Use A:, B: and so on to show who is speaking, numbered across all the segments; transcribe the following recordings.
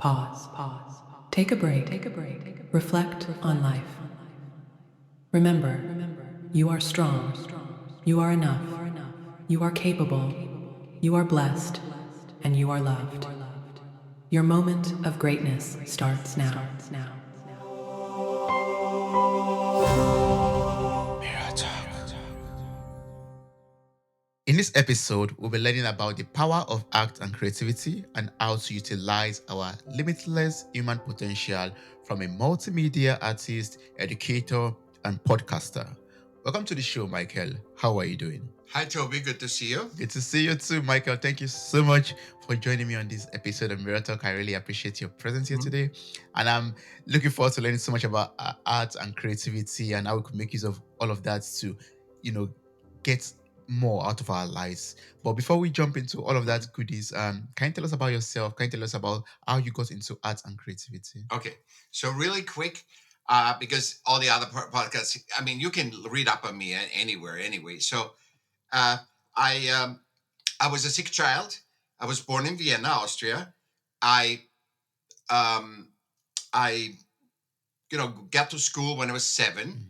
A: Pause. Take a break. Reflect on life. Remember, you are strong. You are enough. You are capable. You are blessed. And you are loved. Your moment of greatness starts now.
B: In this episode, we'll be learning about the power of art and creativity and how to utilize our limitless human potential from a multimedia artist, educator, and podcaster. Welcome to the show, Michael. How are you doing?
C: Hi, Toby. Good to see you.
B: Good to see you too, Michael. Thank you so much for joining me on this episode of Mirror Talk. I really appreciate your presence here today. And I'm looking forward to learning so much about art and creativity and how we could make use of all of that to, get more out of our lives. But before we jump into all of that goodies, can you tell us about yourself? Can you tell us about how you got into art and creativity?
C: Okay. So, really quick, because all the other podcasts, I mean, you can read up on me anywhere anyway. So, uh, I, um, I was a sick child. I was born in Vienna, Austria. I, um, I, got to school when I was 7.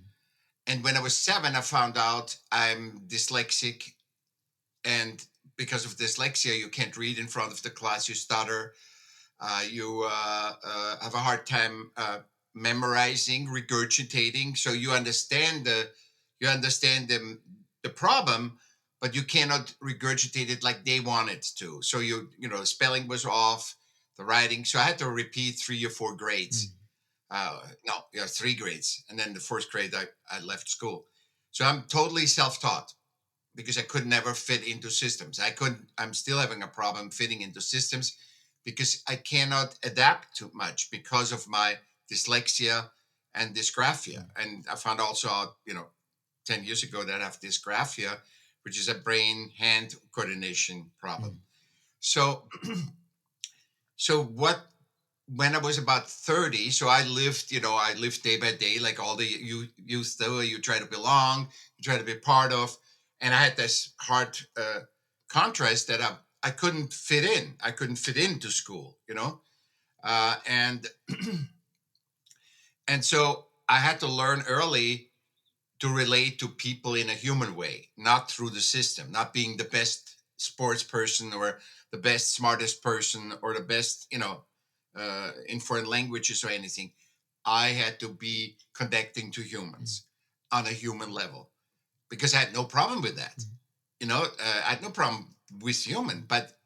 C: And when I was 7, I found out I'm dyslexic. And because of dyslexia, you can't read in front of the class, you stutter. You have a hard time memorizing, regurgitating. So you understand the problem, but you cannot regurgitate it like they want it to. So spelling was off, the writing. So I had to repeat 3 or 4 grades. No, 3 grades, and then the fourth grade I left school. So I'm totally self-taught because I could never fit into systems. I'm still having a problem fitting into systems because I cannot adapt too much because of my dyslexia and dysgraphia. And I found also out, 10 years ago that I have dysgraphia, which is a brain hand coordination problem. So, so what, when I was about 30, so I lived day by day, like all the youth do. You try to belong, you try to be part of. And I had this hard contrast that I couldn't fit in. I couldn't fit into school. And and so I had to learn early to relate to people in a human way, not through the system, not being the best sports person or the best smartest person or the best, in foreign languages or anything. I had to be connecting to humans on a human level because I had no problem with that. I had no problem with human, but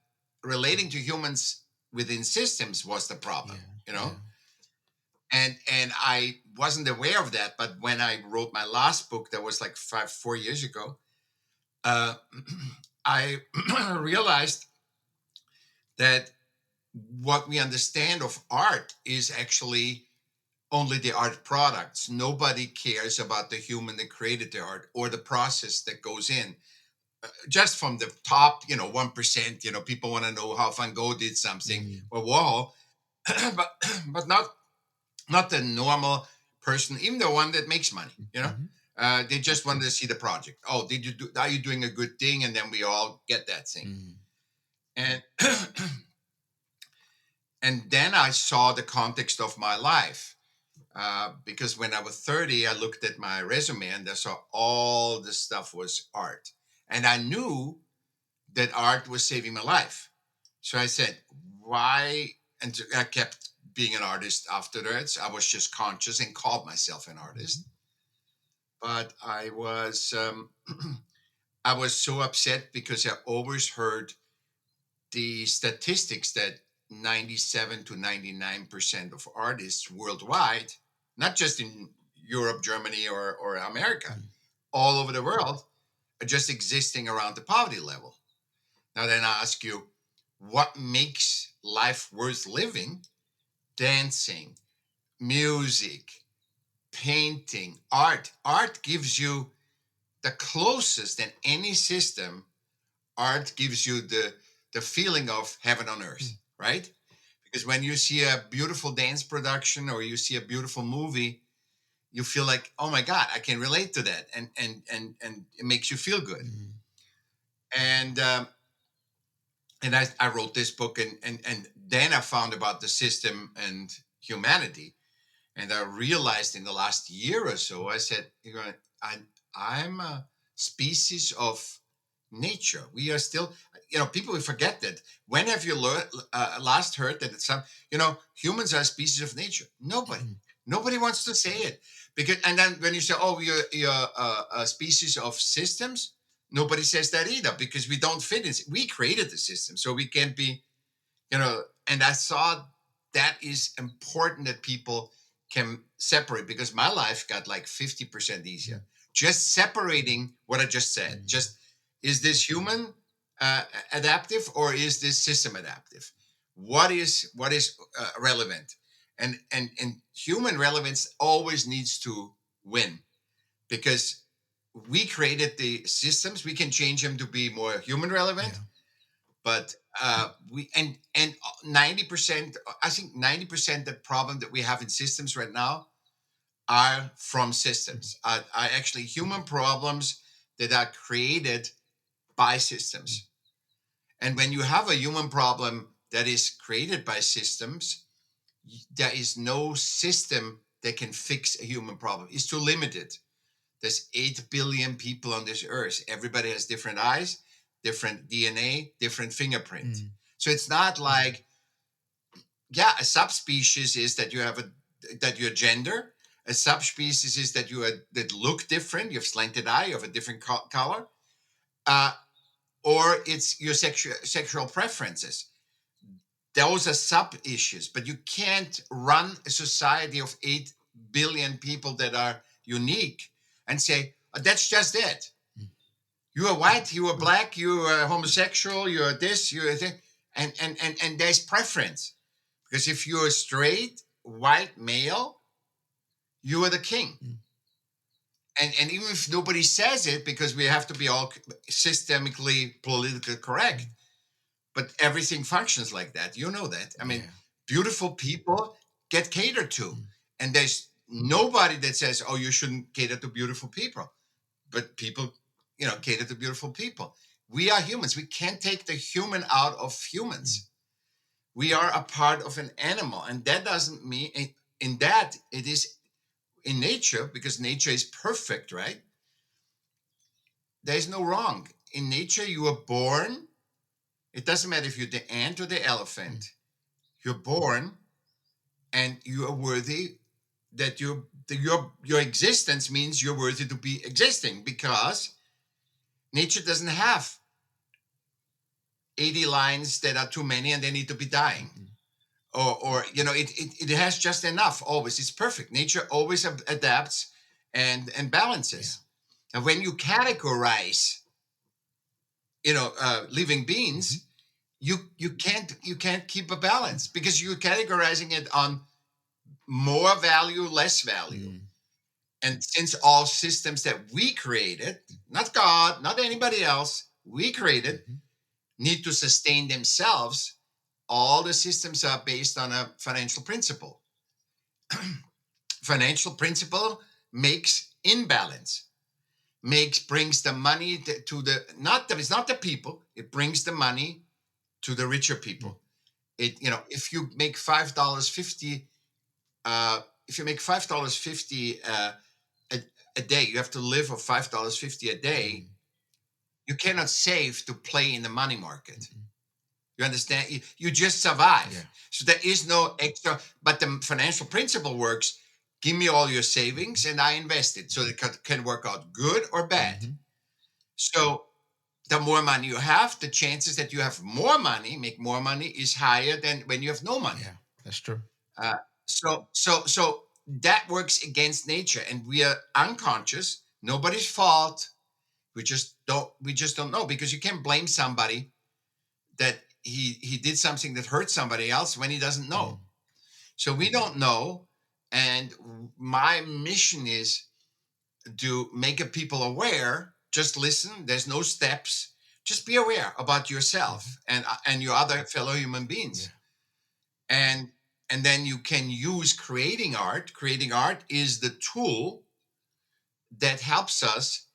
C: relating to humans within systems was the problem. And I wasn't aware of that. But when I wrote my last book, that was like 4 years ago, uh, I realized that what we understand of art is actually only the art products. Nobody cares about the human that created the art or the process that goes in. Just from the top, 1%, people want to know how Van Gogh did something or Warhol, but but not the normal person, even the one that makes money. They just wanted to see the project. Oh, are you doing a good thing? And then we all get that thing. And and then I saw the context of my life. Because when I was 30, I looked at my resume and I saw all the stuff was art. And I knew that art was saving my life. So I said, why? And I kept being an artist afterwards. I was just conscious and called myself an artist. But I was so upset because I always heard the statistics that 97 to 99% of artists worldwide, not just in Europe, Germany, or America, all over the world, are just existing around the poverty level. Now, then I ask you, what makes life worth living? Dancing, music, painting, art. Art gives you the closest than any system. Art gives you the feeling of heaven on earth, right? Because when you see a beautiful dance production or you see a beautiful movie, you feel like, oh my God, I can relate to that, and it makes you feel good. And I wrote this book, and then I found about the system and humanity. And I realized in the last year or so, I said, I, I'm a species of nature. We are still, people will forget that. When have you last heard that humans are a species of nature? Nobody. Nobody wants to say it. And then when you say, oh, you're a species of systems, nobody says that either, because we don't fit in. We created the system, so we can't be, and I saw that is important that people can separate, because my life got like 50% easier just separating what I just said. Just, is this human adaptive, or is this system adaptive? What is relevant? And human relevance always needs to win, because we created the systems. We can change them to be more human relevant.
B: Yeah.
C: But we and 90%, I think 90% the problem that we have in systems right now are from systems, are actually human problems that are created by systems. And when you have a human problem that is created by systems, there is no system that can fix a human problem. It's too limited. There's 8 billion people on this earth. Everybody has different eyes, different DNA, different fingerprint. So it's not like, a subspecies is that you have that you're gender. A subspecies is that that look different. You have slanted eye. You have a different color, or it's your sexual preferences. Those are sub issues. But you can't run a society of 8 billion people that are unique and say, "Oh, that's just it. You are white, you are black, you are homosexual, you are this, you are that," and there's preference. Because if you're a straight white male, you are the king. And even if nobody says it, because we have to be all systemically politically correct, but everything functions like that. You know that. I mean, beautiful people get catered to. And there's nobody that says, oh, you shouldn't cater to beautiful people. But people, cater to beautiful people. We are humans. We can't take the human out of humans. We are a part of an animal. And that doesn't mean, in that, it is in nature, because nature is perfect, right? There's no wrong. In nature, you are born. It doesn't matter if you're the ant or the elephant. You're born, and you are worthy. That your existence means you're worthy to be existing, because nature doesn't have 80 lines that are too many and they need to be dying. Or it has just enough. Always, it's perfect. Nature always adapts and balances. And when you categorize, living beings, you can't keep a balance, because you're categorizing it on more value, less value. And since all systems that we created, not God, not anybody else, we created, need to sustain themselves, all the systems are based on a financial principle. Financial principle makes imbalance, brings the money to the it's not the people, it brings the money to the richer people. If you make $5.50, if you make $5.50 a day, you have to live on $5.50 a day. You cannot save to play in the money market. You understand? You just survive. So there is no extra, but the financial principle works. Give me all your savings and I invest it, so it can work out good or bad. So the more money you have, the chances that you have more money, make more money, is higher than when you have no money.
B: Yeah, that's true.
C: So that works against nature, and we are unconscious. Nobody's fault. We just don't know, because you can't blame somebody that he did something that hurt somebody else when he doesn't know. So we don't know, and my mission is to make people aware. Just listen. There's no steps. Just be aware about yourself and your other fellow human beings. And then you can use creating art. Creating art is the tool that helps us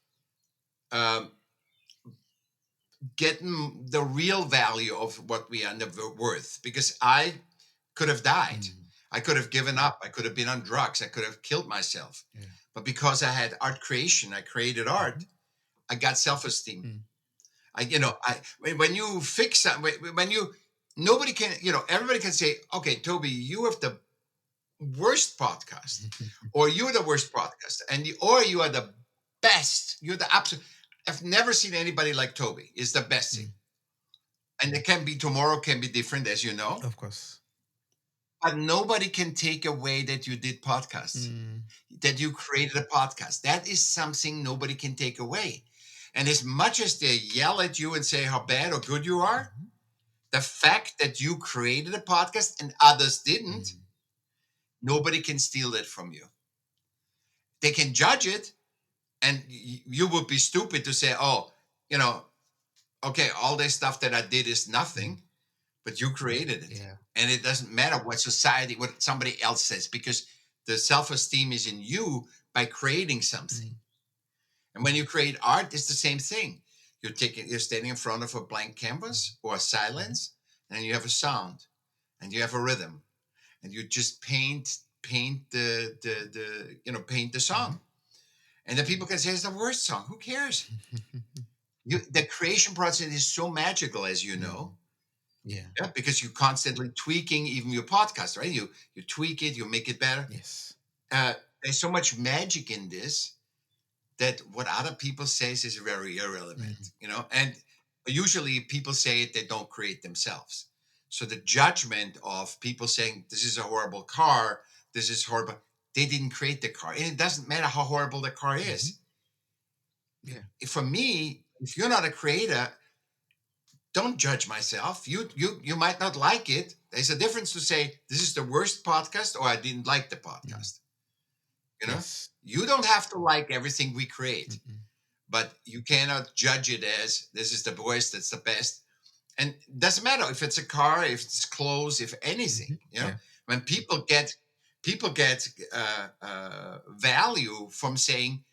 C: getting the real value of what we are worth, because I could have died.
B: Mm.
C: I could have given up. I could have been on drugs. I could have killed myself.
B: Yeah.
C: But because I had art creation, I created
B: Mm-hmm.
C: art, I got self-esteem.
B: Mm.
C: When you fix that, when you, nobody can, everybody can say, okay, Toby, you have the worst podcast, or you're the worst podcast, or you are the best. You're the absolute. I've never seen anybody like Toby. Is the best thing,
B: Mm.
C: and it can be tomorrow, can be different, as you know.
B: Of course.
C: But nobody can take away that you did podcasts,
B: Mm.
C: that you created a podcast. That is something nobody can take away. And as much as they yell at you and say how bad or good you are,
B: Mm-hmm.
C: the fact that you created a podcast and others didn't,
B: Mm.
C: nobody can steal it from you. They can judge it, and you would be stupid to say, oh, you know, okay, all this stuff that I did is
B: Mm.
C: nothing, but you created it.
B: Yeah.
C: And it doesn't matter what society, what somebody else says, because the self esteem is in you by creating something.
B: Mm.
C: And when you create art, it's the same thing. You're standing in front of a blank
B: Mm.
C: canvas or a
B: Mm-hmm.
C: silence, and you have a sound, and you have a rhythm, and you just paint paint the
B: Mm-hmm.
C: song. And then people can say it's the worst song. Who cares? The creation process is so magical, as you
B: Mm.
C: know.
B: Yeah.
C: Yeah, because you're constantly tweaking even your podcast, right? You tweak it, you make it better.
B: Yes.
C: Uh, there's so much magic in this that what other people says is very
B: Mm.
C: irrelevant, And usually people say it, they don't create themselves. So the judgment of people saying this is a horrible car, this is horrible, they didn't create the car, and it doesn't matter how horrible the car
B: Mm-hmm.
C: is.
B: Yeah.
C: For me, if you're not a creator, don't judge myself. You might not like it. There's a difference to say this is the worst podcast or I didn't like the
B: Mm.
C: podcast. You know,
B: Yes.
C: you don't have to like everything we create,
B: Mm-mm.
C: but you cannot judge it as this is the worst, it's the best. And it doesn't matter if it's a car, if it's clothes, if anything.
B: Mm-hmm. Yeah.
C: When people get value from saying,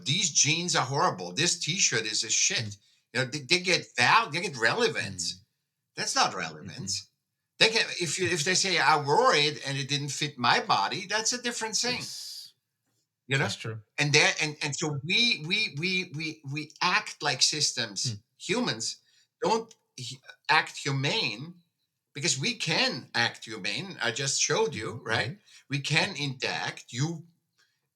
C: these jeans are horrible, this T-shirt is a
B: Mm.
C: shit. They get value, they get
B: Mm.
C: relevance. That's not
B: Mm-mm.
C: relevance. They can, if they say I wore it and it didn't fit my body, that's a different thing.
B: Yes.
C: You know,
B: That's true.
C: and so we act like
B: Mm.
C: systems. Humans don't act humane, because we can act humane. I just showed
B: Mm-hmm.
C: you,
B: Mm-hmm.
C: right? We can interact.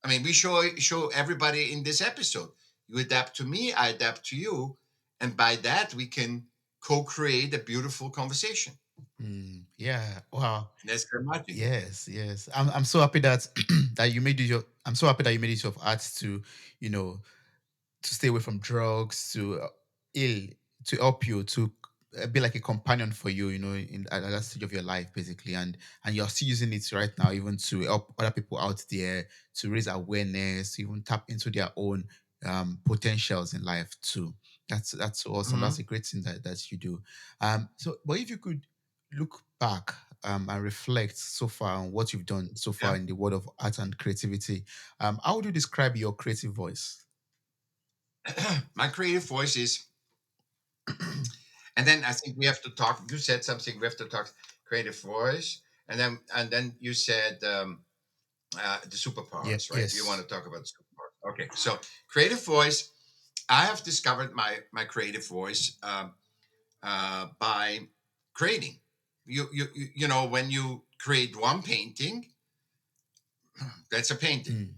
C: I mean, we show everybody in this episode. You adapt to me, I adapt to you, and by that we can co-create a beautiful conversation.
B: Mm. Yeah. Wow.
C: And that's the magic.
B: Yes, yes. I'm so happy that that you made it your I'm so happy that you made it your art to, you know, to stay away from drugs, to ill, to help you, to be like a companion for you, at that stage of your life, basically, and you're still using it right now, even to help other people out there, to raise awareness, to even tap into their own potentials in life too. That's awesome. That's
C: Mhm.
B: a great thing that you do. So, but if you could look back and reflect so far on what you've done so far
C: Yeah.
B: in the world of art and creativity, how would you describe your creative voice?
C: My creative voice is, and then I think we have to talk. You said something. We have to talk creative voice, and then you said the
B: Yeah.
C: superpowers, right? You want
B: Yes.
C: to talk about superpowers? Okay. So creative voice. I have discovered my creative voice by creating. When you create one painting, that's a painting.
B: Mm.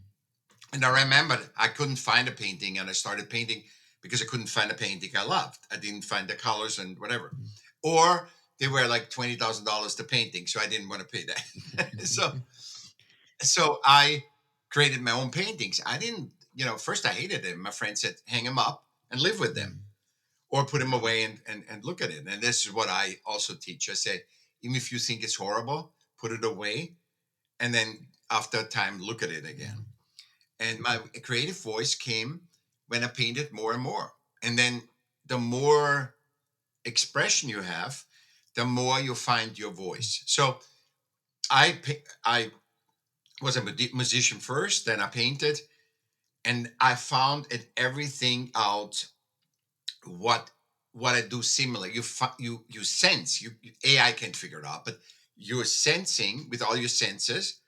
C: And I remember I couldn't find a painting, and I started painting because I couldn't find a painting I loved. I didn't find the colors and whatever,
B: Mm.
C: or they were like $20,000 to painting, so I didn't want to pay that. So I created my own paintings. I didn't, first I hated them. My friend said, hang them up and live with them,
B: Mm.
C: or put them away and look at it. And this is what I also teach. I say, even if you think it's horrible, put it away, and then after a time, look at it again.
B: Mm.
C: And my creative voice came when I painted more and more. And then the more expression you have, the more you find your voice. So I was a musician first, then I painted, and I found in everything out what what I do similar. You sense. AI can't figure it out, but you're sensing with all your senses.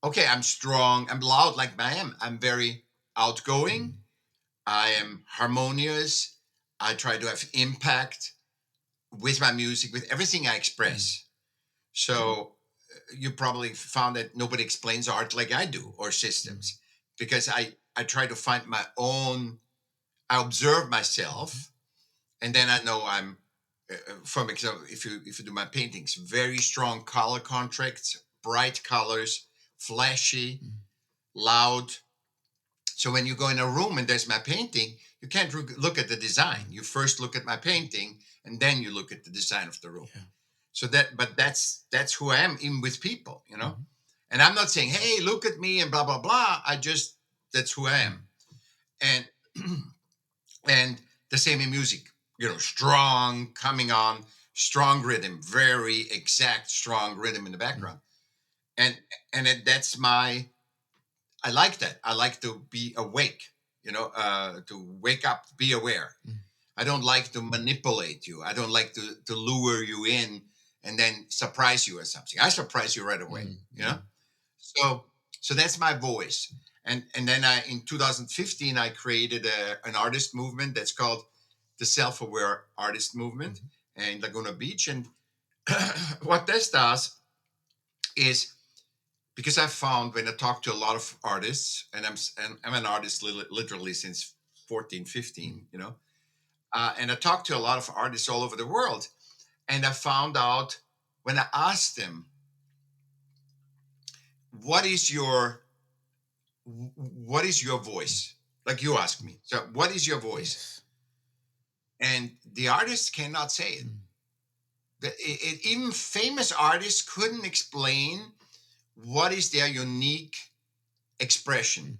C: Okay, I'm strong. I'm loud like I am. I'm very outgoing.
B: Mm,
C: I am harmonious. I try to have impact with my music, with everything I
B: mm,
C: express. So you probably found that nobody explains art like I do or
B: mm,
C: systems because I try to find my own. I observe
B: mhm,
C: myself, and then I know I'm from example. If you do my paintings, very strong color contrasts, bright colors, flashy,
B: mm,
C: loud. So when you go in a room and there's my painting, you can't look at the design.
B: mm,
C: You first look at my painting, and then you look at the design of the room.
B: yeah.
C: So but that's who I am, even with people, you know.
B: Mhm,
C: And I'm not saying, "Hey, look at me," and blah blah blah. I just that's who I
B: mm,
C: am, and and the same in music. You know, strong coming on, strong rhythm, very exact, strong rhythm in the
B: mm,
C: background, and that's my. I like that. I like to be awake. You know, to wake up, be aware.
B: mm,
C: I don't like to manipulate you. I don't like to lure you in and then surprise you or something. I surprise you right away.
B: mm,
C: You know.
B: mm,
C: So that's my voice. And then in 2015 I created an artist movement that's called the Self-Aware Artist Movement
B: mhm,
C: in Laguna Beach. And what this does is because I found when I talk to a lot of artists, and I'm an artist literally since 14,
B: mm,
C: 15, you know, and I talked to a lot of artists all over the world, and I found out when I asked them, "What is your
B: mm,
C: voice?" Like you asked
B: mm.
C: me, so what is your voice?
B: Yes.
C: And the artists cannot say it.
B: Mm,
C: Even famous artists couldn't explain what is their unique expression.
B: mm,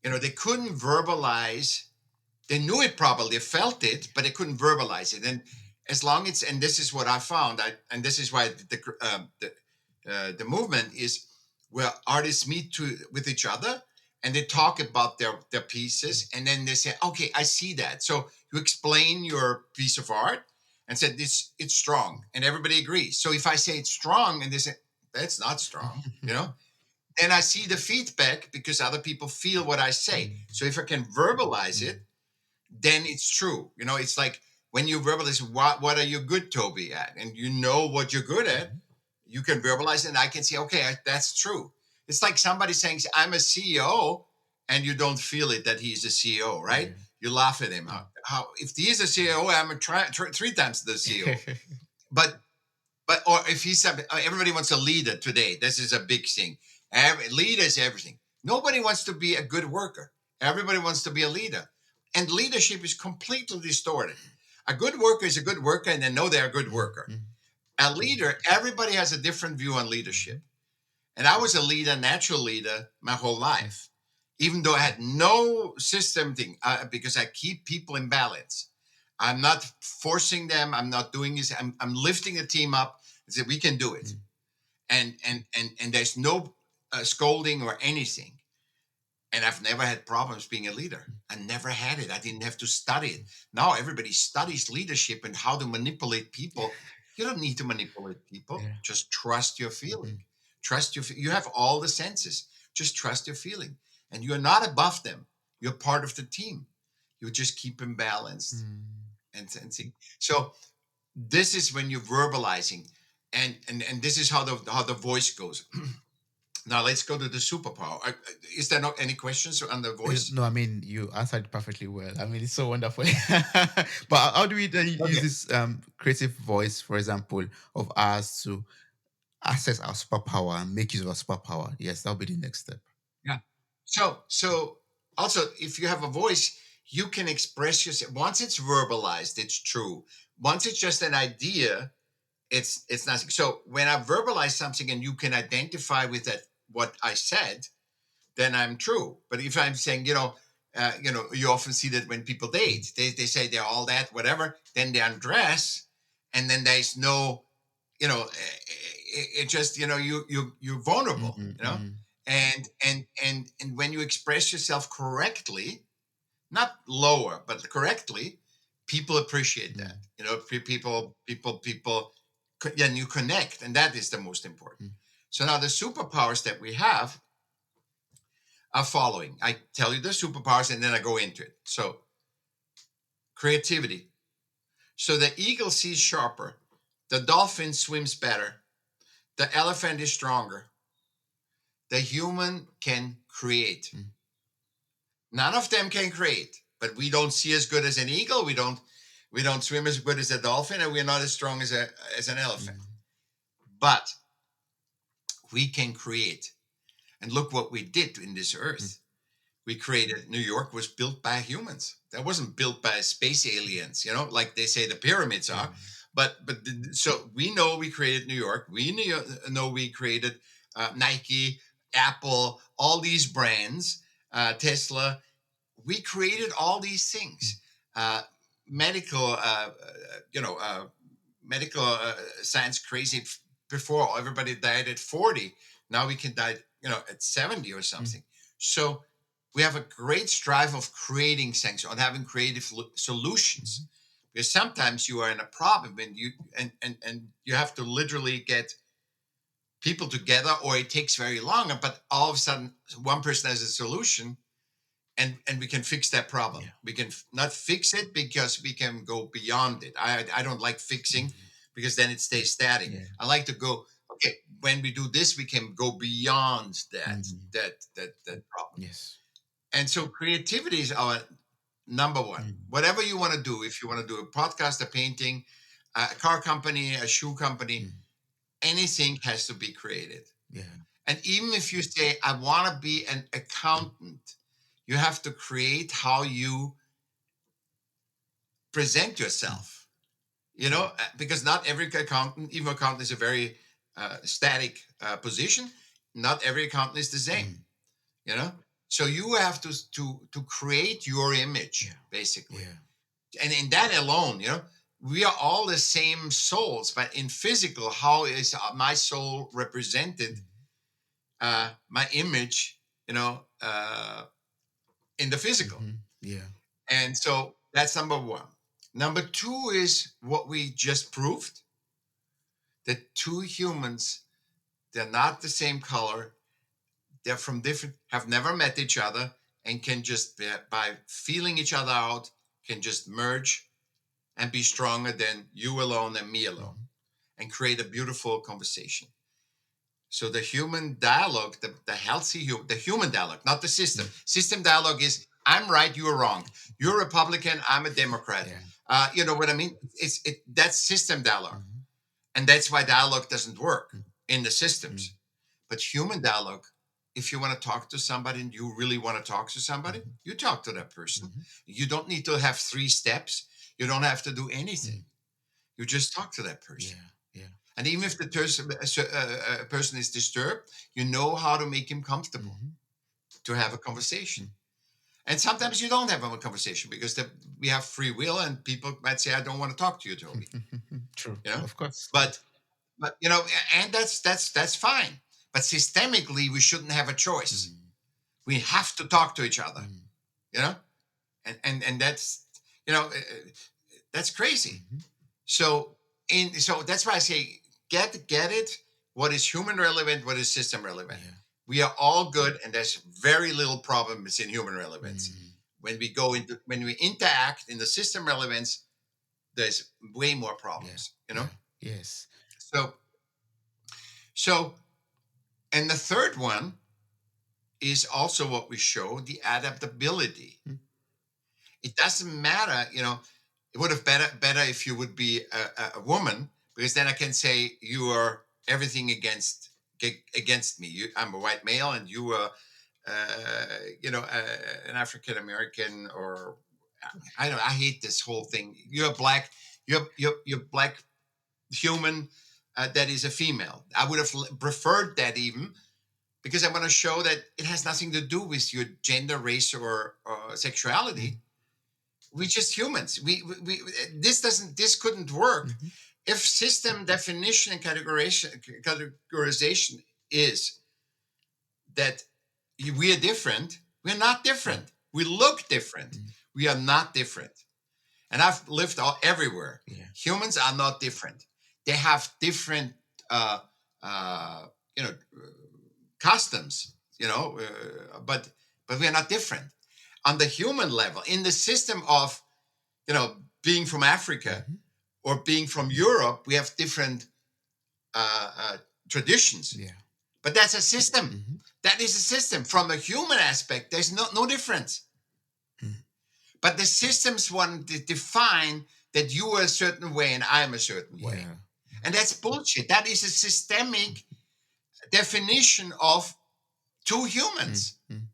C: You know, they couldn't verbalize. They knew it probably, they felt it, but they couldn't verbalize it. And as long as, and this is what I found, and this is why the movement is where artists meet with each other and they talk about their
B: mm,
C: pieces, and then they say, okay, I see that. So you explain your piece of art and said this it's strong, and everybody agrees. So if I say it's strong and they say that's not strong, you know, then I see the feedback because other people feel what I say.
B: mm,
C: So if I can verbalize
B: mm,
C: it, then it's true. You know, it's like when you verbalize, what are you good, Toby, at? And you know what you're good at,
B: mhm.
C: you can verbalize it, and I can say, okay, that's true. It's like somebody saying, I'm a CEO, and you don't feel it that he's a CEO, right?
B: Yeah.
C: You laugh at him.
B: Mm.
C: How if he is a CEO, I'm three times the CEO. But or if he's everybody wants a leader today. This is a big thing. Leader is everything. Nobody wants to be a good worker. Everybody wants to be a leader, and leadership is completely distorted. A good worker is a good worker, and they know they're a good
B: Mm,
C: worker.
B: mm,
C: A leader, everybody has a different view on leadership.
B: mhm.
C: And I was a leader, natural leader, my whole
B: Mm,
C: life, even though I had no system thing, because I keep people in balance. I'm not forcing them. I'm not doing this. I'm lifting the team up and say we can do it.
B: mm,
C: And there's no scolding or anything. And I've never had problems being a leader. I never had it. I didn't have to study it. Now everybody studies leadership and how to manipulate people. You don't need to manipulate people.
B: yeah.
C: Just trust your feeling.
B: Mm,
C: Trust your. You have all the senses. Just trust your feeling, and you're not above them. You're part of the team. You just keep them balanced
B: mm.
C: and see. So this is when you're verbalizing, and this is how the voice goes. Now let's go to the superpower. Is there not any questions on the voice?
B: No, I mean you answered perfectly well. I mean it's so wonderful. But how do we then use
C: Okay.
B: this creative voice, for example, of ours to access our superpower and make use of our superpower? Yes, that'll be the next step.
C: Yeah. So also, if you have a voice, you can express yourself. Once it's verbalized, it's true. Once it's just an idea, it's nothing. So when I verbalize something and you can identify with that what I said, then I'm true. But if I'm saying, you often see that when people
B: Mm,
C: date, they say they're all that, whatever, then they undress, and then there's no, it just, you're
B: mm,
C: vulnerable,
B: mm, mm,
C: and when you express yourself correctly, not lower, but correctly, people appreciate that. You know, people, then you connect, and that is the most important. So now the superpowers that we have are following. I tell you the superpowers, and then I go into it. So creativity. So the eagle sees sharper, the dolphin swims better, the elephant is stronger, the human can create. None of them can create, but we don't see as good as an eagle. We don't swim as good as a dolphin, and we're not as strong as an elephant. But we can create. And look what we did in this earth. We created New York was built by humans. That wasn't built by space aliens, like they say the pyramids are. So we know we created New York. We know we created Nike, Apple, all these brands, Tesla. We created all these things. Uh, medical, medical science crazy before everybody died at 40. Now we can die, at 70 or something. So we have a great strive of creating things, on having creative solutions. Because sometimes you are in a problem and you have to literally get people together, or it takes very long. But all of a sudden, one person has a solution, and we can fix that problem. We can not fix it because we can go beyond it. I don't like fixing because then it stays static. I like to go, okay, when we do this, we can go beyond that problem.
B: Yes.
C: And so creativity is our number one. Whatever you want to do, if you want to do a podcast, a painting, a car company, a shoe company, anything has to be created.
B: Yeah.
C: And even if you say, I want to be an accountant, you have to create how you present yourself, because not every accountant, even accountant is a very static position. Not every accountant is the same, So you have to create your image, basically. And in that alone, we are all the same souls, but in physical, how is my soul represented, my image, in the physical.
B: Yeah.
C: And so that's number one. Number two is what we just proved, that two humans, they're not the same color, they're from different, have never met each other, and can just, by feeling each other out, can just merge and be stronger than you alone and me alone, and create a beautiful conversation. So the human dialogue, the healthy the human dialogue, not the system. System dialogue is, I'm right, you're wrong. You're a Republican, I'm a Democrat. You know what I mean? That's system dialogue. And that's why dialogue doesn't work in the systems. But human dialogue, if you want to talk to somebody and you really want to talk to somebody, you talk to that person. You don't need to have 3 steps. You don't have to do anything. You just talk to that person.
B: Yeah.
C: And even if the person is disturbed, you know how to make him comfortable to have a conversation. And sometimes you don't have a conversation because we have free will, and people might say, I don't want to talk to you, Toby.
B: True.
C: Of
B: course.
C: But and that's fine. But systemically, we shouldn't have a choice. We have to talk to each other. And that's that's crazy. So that's why I say get it. What is human relevant? What is system relevant? We are all good, and there's very little problems in human relevance. When we interact in the system relevance, there's way more problems.
B: Yes.
C: So, and the third one is also what we show, the adaptability. It doesn't matter, it would have better if you would be a woman, because then I can say you are everything against me. I'm a white male, and you are, an African American, or I don't. I hate this whole thing. You're black. You're black human that is a female. I would have preferred that, even because I want to show that it has nothing to do with your gender, race, or sexuality. We're just humans. This couldn't work if system definition and categorization is that we are different. We're not different. We look different. We are not different. and I've lived everywhere.
B: Yeah.
C: Humans are not different. They have different, uh, uh, you know, customs. But we are not different on the human level. In the system of, being from Africa
B: Mhm.
C: or being from Europe, we have different traditions.
B: Yeah.
C: But that's a system.
B: Mhm.
C: That is a system. From the human aspect, there's no difference.
B: Mm.
C: But the systems want to define that you are a certain way and I'm a certain way.
B: Yeah.
C: And that's bullshit. That is a systemic definition of two
B: Mm.
C: humans.
B: Mm.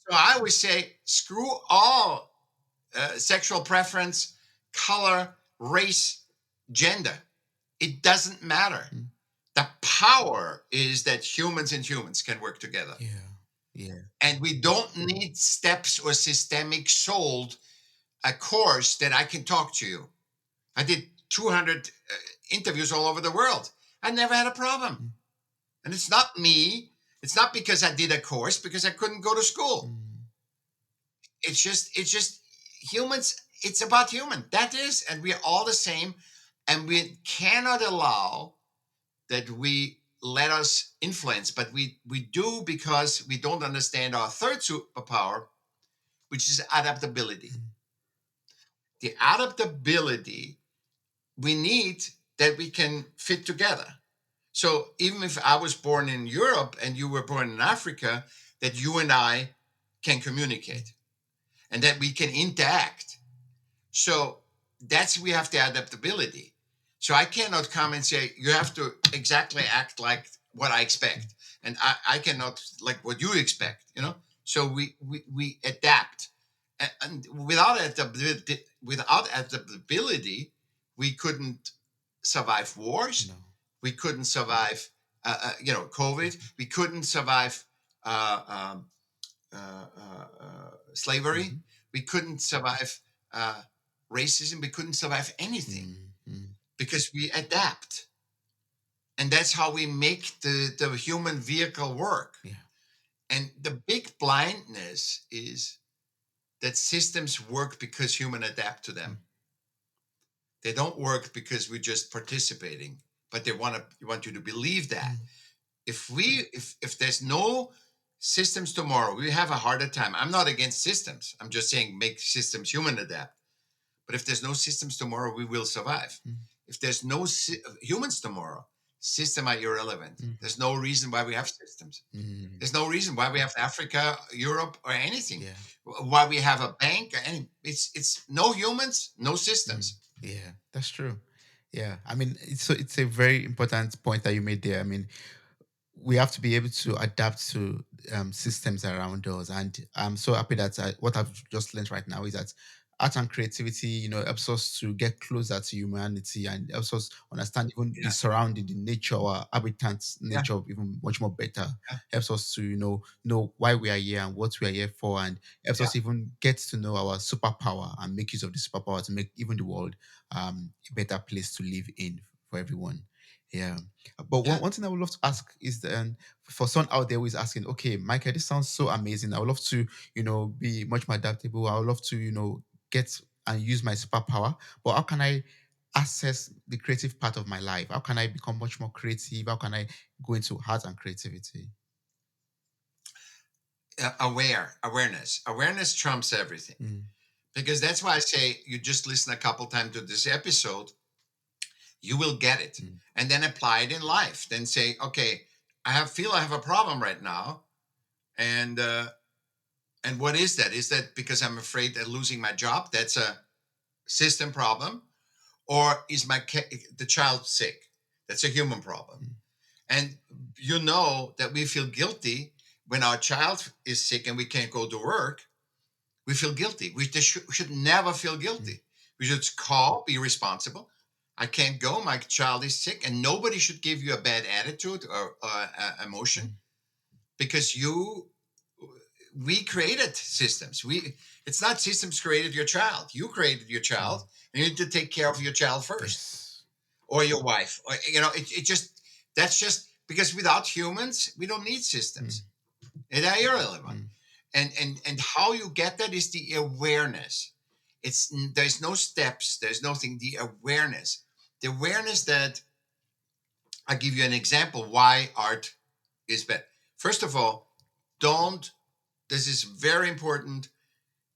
C: So I always say, screw all sexual preference, color, race, gender. It doesn't matter.
B: Mm.
C: The power is that humans and humans can work together.
B: Yeah. Yeah.
C: And we don't need steps or systemic sold a course that I can talk to you. I did 200 interviews all over the world. I never had a problem.
B: Mm.
C: And it's not me. It's not because I did a course, because I couldn't go to school.
B: Mm.
C: It's just humans. It's about human. That is, and we are all the same. And we cannot allow that we let us influence, but we do, because we don't understand our third superpower, which is adaptability.
B: Mm.
C: The adaptability we need, that we can fit together. So even if I was born in Europe and you were born in Africa, that you and I can communicate and that we can interact. So we have the adaptability. So I cannot come and say, you have to exactly act like what I expect. And I cannot like what you expect. So we adapt. And without adaptability, we couldn't survive wars.
B: No.
C: We couldn't survive, COVID. We couldn't survive uh, um, slavery.
B: Mhm.
C: We couldn't survive uh, racism. We couldn't survive anything,
B: Mm. Mm.
C: because we adapt. And that's how we make the human vehicle work.
B: Yeah.
C: And the big blindness is that systems work because humans adapt to them. They don't work because we're just participating, but they want you to believe that.
B: Mm.
C: If there's no systems tomorrow, we have a harder time. I'm not against systems. I'm just saying make systems human adapt. But if there's no systems tomorrow, we will survive.
B: Mm.
C: If there's no humans tomorrow, systems are irrelevant.
B: Mm.
C: There's no reason why we have systems.
B: Mm.
C: There's no reason why we have Africa, Europe, or anything.
B: Yeah.
C: Why we have a bank? It's no humans, no
B: Mm.
C: systems.
B: Yeah, that's true. Yeah, I mean, it's a very important point that you made there. I mean, we have to be able to adapt to systems around us. And I'm so happy that what I've just learned right now is that art and creativity, helps us to get closer to humanity and helps us understand even the
C: Yeah,
B: surrounding, the nature, our habitats,
C: yeah,
B: nature even much more better.
C: yeah,
B: Helps us to, know why we are here and what we are here for, and helps
C: yeah,
B: us even get to know our superpower and make use of the superpower to make even the world a better place to live in for everyone. Yeah. But one,
C: yeah.
B: one thing I would love to ask is for someone out there who is asking, okay, Michael, this sounds so amazing. I would love to, be much more adaptable. I would love to, get and use my superpower. But how can I access the creative part of my life? How can I become much more creative? How can I go into art and creativity?
C: Awareness trumps everything.
B: Mm.
C: Because that's why I say, you just listen a couple times to this episode, you will get it,
B: Mm.
C: and then apply it in life. Then say, okay, feel I have a problem right now, and what is that? Is that because I'm afraid of losing my job? That's a system problem. Or is the child sick? That's a human problem.
B: Mm.
C: And you know that we feel guilty when our child is sick and we can't go to work. We feel guilty. We should never feel
B: Mm.
C: guilty. We should call, be responsible. I can't go. My child is sick, and nobody should give you a bad attitude or emotion,
B: Mm.
C: because we created systems. It's not systems created your child. You created your child,
B: Mm.
C: and you need to take care of your child first,
B: Yes.
C: or your wife, or that's just because without humans we don't need
B: Mm.
C: systems. They're irrelevant.
B: Mm.
C: And how you get that is the awareness. There's no steps, there's nothing. The awareness that I give you an example why art is bad. First of all, don't. This is very important.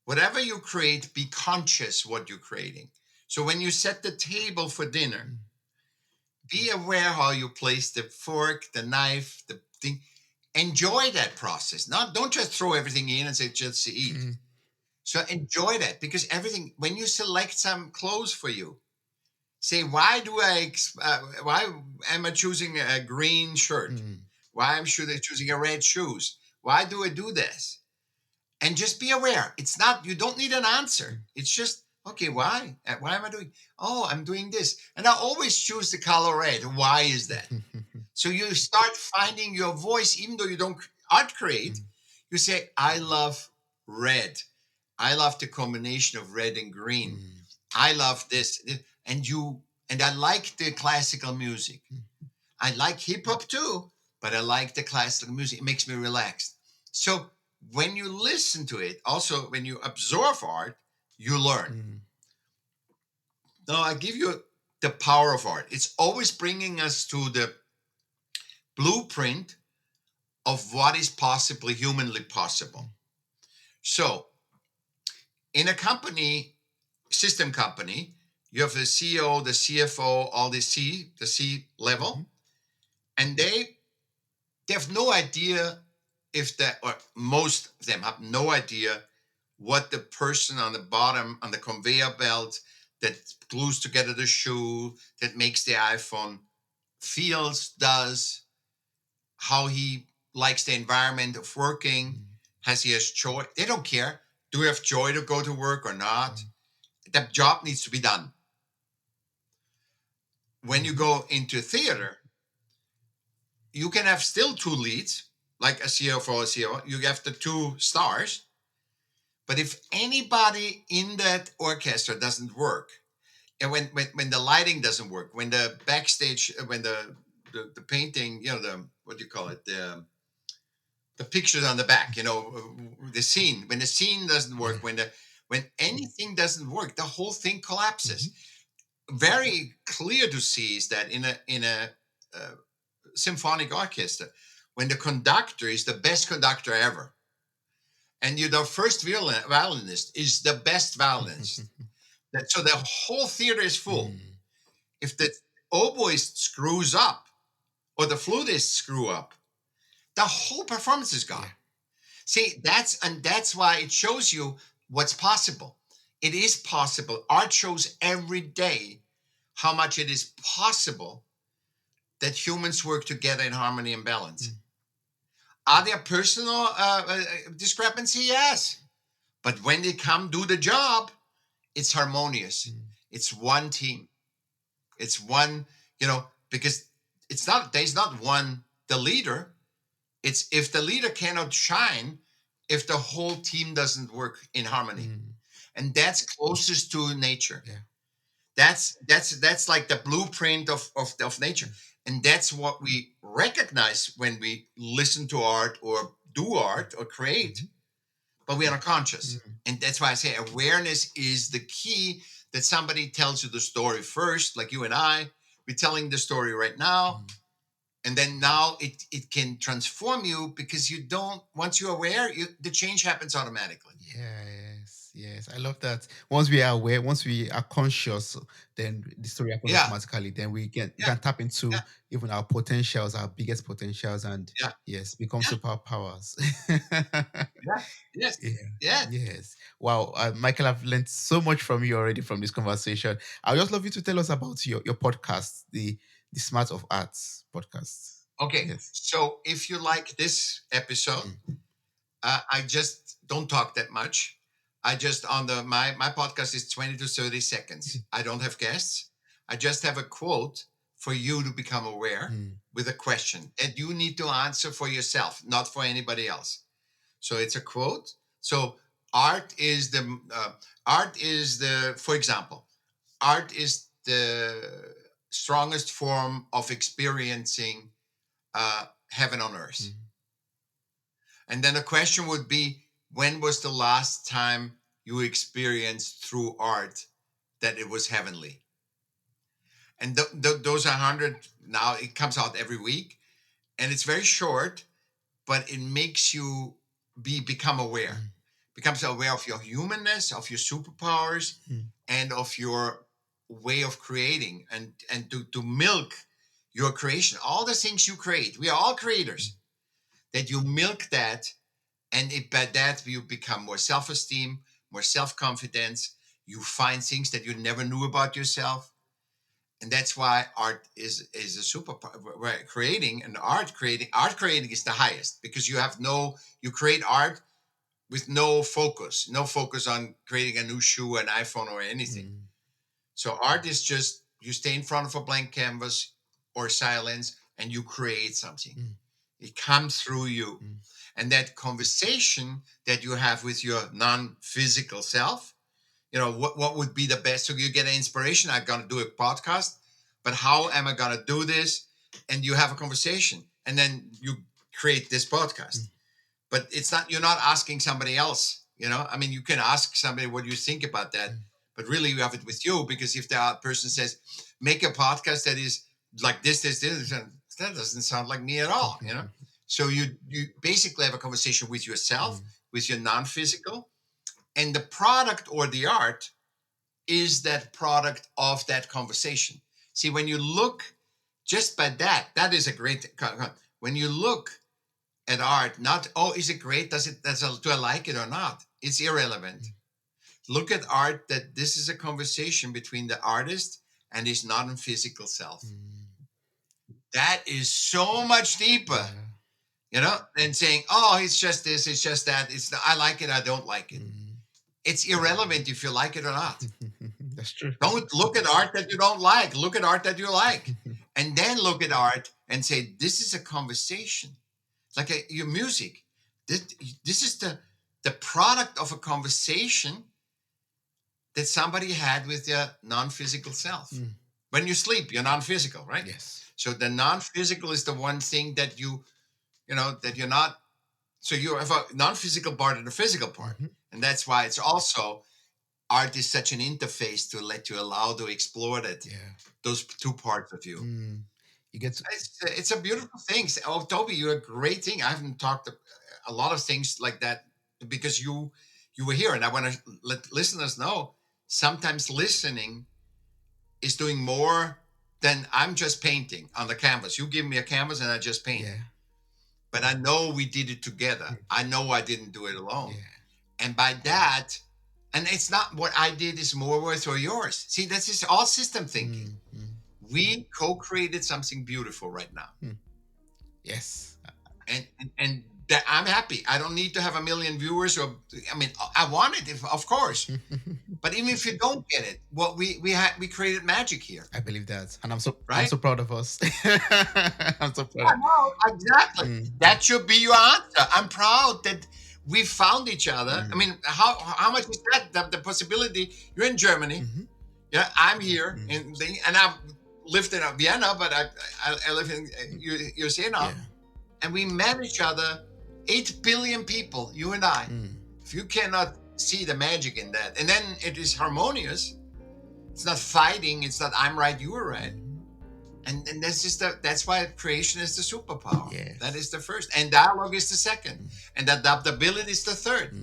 C: Whatever you create, be conscious what you're creating. So when you set the table for dinner, be aware how you place the fork, the knife, the thing. Enjoy that process. Not Don't just throw everything in and say just eat. So enjoy that, because everything, when you select some clothes for you, say, why am I choosing a green shirt? Why am I choosing a red shoes? Why do I do this? And just be aware. It's not, you don't need an answer. It's just, okay, why? Why am I doing? Oh, I'm doing this. And I always choose the color red. Why is that? So you start finding your voice, even though you don't art create. You say, I love red. I love the combination of red and green. I love this. And I like the classical music. I like hip hop too, but I like the classical music. It makes me relaxed. So when you listen to it, also when you absorb art, you learn. Now I give you the power of art. It's always bringing us to the blueprint of what is possibly humanly possible. So in a company, system company, you have the CEO, the CFO, all the C level, and they have no idea if that, or most of them have no idea what the person on the bottom on the conveyor belt that glues together the shoe, that makes the iPhone, feels, does, how he likes the environment of working, has he has joy. They don't care. Do we have joy to go to work or not? The job needs to be done. When you go into theater, you can have still two leads, like a CFO or a CEO. You have the two stars. But if anybody in that orchestra doesn't work, and when the lighting doesn't work, when the backstage, when the painting, the, what do you call it, the pictures on the back, the scene, when the scene doesn't work, when anything doesn't work, the whole thing collapses. Very clear to see is that in a uh, symphonic orchestra, when the conductor is the best conductor ever, and the first violinist is the best violinist, so the whole theater is full. If the oboist screws up or the flutist screw up, the whole performance is gone. See, that's why it shows you what's possible. It is possible. Art shows every day how much it is possible that humans work together in harmony and balance. Are there personal discrepancy? Yes. But when they come do the job, it's harmonious. It's one team. It's one, because there's not one, the leader. It's if the leader cannot shine, if the whole team doesn't work in harmony. And that's closest to nature. That's like the blueprint of nature. And that's what we recognize when we listen to art or do art or create, but we are not conscious. And that's why I say awareness is the key, that somebody tells you the story first, like you and I, we're telling the story right now. And then now it can transform you, because you don't, once you're aware, the change happens automatically.
B: Yes, I love that. Once we are aware, once we are conscious, then the story happens
C: Yeah.
B: automatically. Then we
C: Yeah.
B: can tap into
C: Yeah.
B: even our potentials, our biggest potentials, and
C: Yeah.
B: yes, become
C: Yeah.
B: superpowers.
C: Yeah. Yes.
B: Yeah.
C: Yes.
B: Yes. Wow. Michael, I've learned so much from you already from this conversation. I'd just love you to tell us about your podcast, the Smart of Arts podcast.
C: Okay.
B: Yes.
C: So if you like this episode, I just don't talk that much. I just on the my podcast is 20 to 30 seconds. I don't have guests. I just have a quote for you to become aware, with a question that you need to answer for yourself, not for anybody else. So it's a quote. So art is the for example, art is the strongest form of experiencing heaven on earth. And then the question would be, when was the last time you experienced through art that it was heavenly. And those 100, now it comes out every week, and it's very short, but it makes you become aware, becomes aware of your humanness, of your superpowers, and of your way of creating, and to milk your creation, all the things you create. We are all creators. That you milk that, and by that you become more self-esteem, more self-confidence. You find things that you never knew about yourself, and that's why art is a super, right? Creating and art creating is the highest, because you create art with no focus on creating a new shoe, an iPhone, or anything. So art is just, you stay in front of a blank canvas or silence, and you create something. It comes through you. And that conversation that you have with your non-physical self, what would be the best? So you get an inspiration. I'm going to do a podcast, but how am I going to do this? And you have a conversation, and then you create this podcast. But you're not asking somebody else. I mean, you can ask somebody what you think about that, but really you have it with you, because if the person says, make a podcast that is like this, that doesn't sound like me at all. So you basically have a conversation with yourself, with your non-physical, and the product or the art is that product of that conversation. See, when you look just by that is a great. When you look at art, not, oh, is it great? Do I like it or not? It's irrelevant. Look at art, that this is a conversation between the artist and his non-physical self. That is so much deeper, than saying, oh, it's just this, it's just that. I like it, I don't like it. It's irrelevant if you like it or not.
B: That's true.
C: Don't look at art that you don't like. Look at art that you like. And then look at art and say, this is a conversation. It's like your music. This is the product of a conversation that somebody had with their non-physical self. When you sleep, you're non-physical, right?
B: Yes.
C: So the non-physical is the one thing that that you're not. So you have a non-physical part and a physical part. And that's why it's also, art is such an interface to let you allow to explore that, those two parts of you.
B: You get to,
C: It's a beautiful thing. Oh, Toby, you're a great thing. I haven't talked a lot of things like that, because you were here, and I want to let listeners know, sometimes listening is doing more than I'm just painting on the canvas. You give me a canvas and I just paint. But I know we did it together. I know I didn't do it alone. And by that, and it's not what I did is more worth or yours. See, that's just all system thinking. We co-created something beautiful right now.
B: Yes.
C: And that I'm happy. I don't need to have a million viewers, or I mean, I want it, of course. But even if you don't get it, what we created magic here.
B: I believe that, and I'm
C: Right?
B: so proud of us. I'm so
C: I
B: proud.
C: know, exactly. That should be your answer. I'm proud that we found each other. I mean, how much is that? The possibility. You're in Germany. Yeah, I'm here and I've lived in Vienna, but I live in USA now, and we met each other. 8 billion people, you and I. If you cannot see the magic in that, and then it is harmonious. It's not fighting. It's not I'm right, you are right. And that's just that's why creation is the superpower.
B: Yes.
C: That is the first, and dialogue is the second, and adaptability is the third.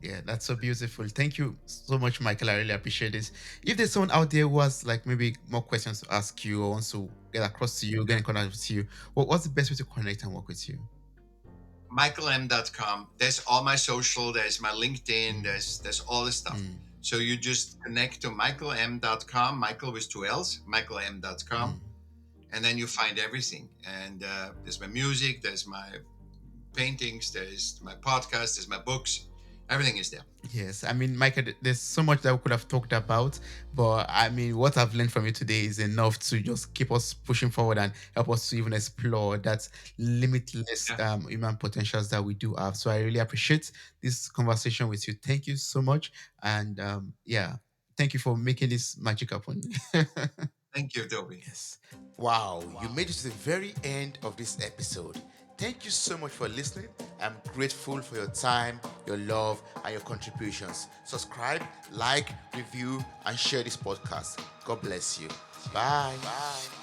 B: Yeah, that's so beautiful. Thank you so much, Michael. I really appreciate this. If there's someone out there who has like maybe more questions to ask you, or wants to get across to you, get in contact with you, what's the best way to connect and work with you?
C: MichaelM.com. There's all my social. There's my LinkedIn. There's all this stuff. So you just connect to MichaelM.com. Michael with two L's. MichaelM.com, and then you find everything. And there's my music. There's my paintings. There's my podcast. There's my books. Everything is there.
B: Yes, I mean, Michael, there's so much that we could have talked about, but I mean, what I've learned from you today is enough to just keep us pushing forward and help us to even explore that limitless human potentials that we do have. So I really appreciate this conversation with you. Thank you so much, and yeah, thank you for making this magic happen.
C: Thank you, Toby.
B: Yes. Wow, you made it to the very end of this episode. Thank you so much for listening. I'm grateful for your time, your love, and your contributions. Subscribe, like, review, and share this podcast. God bless you. Bye. Bye.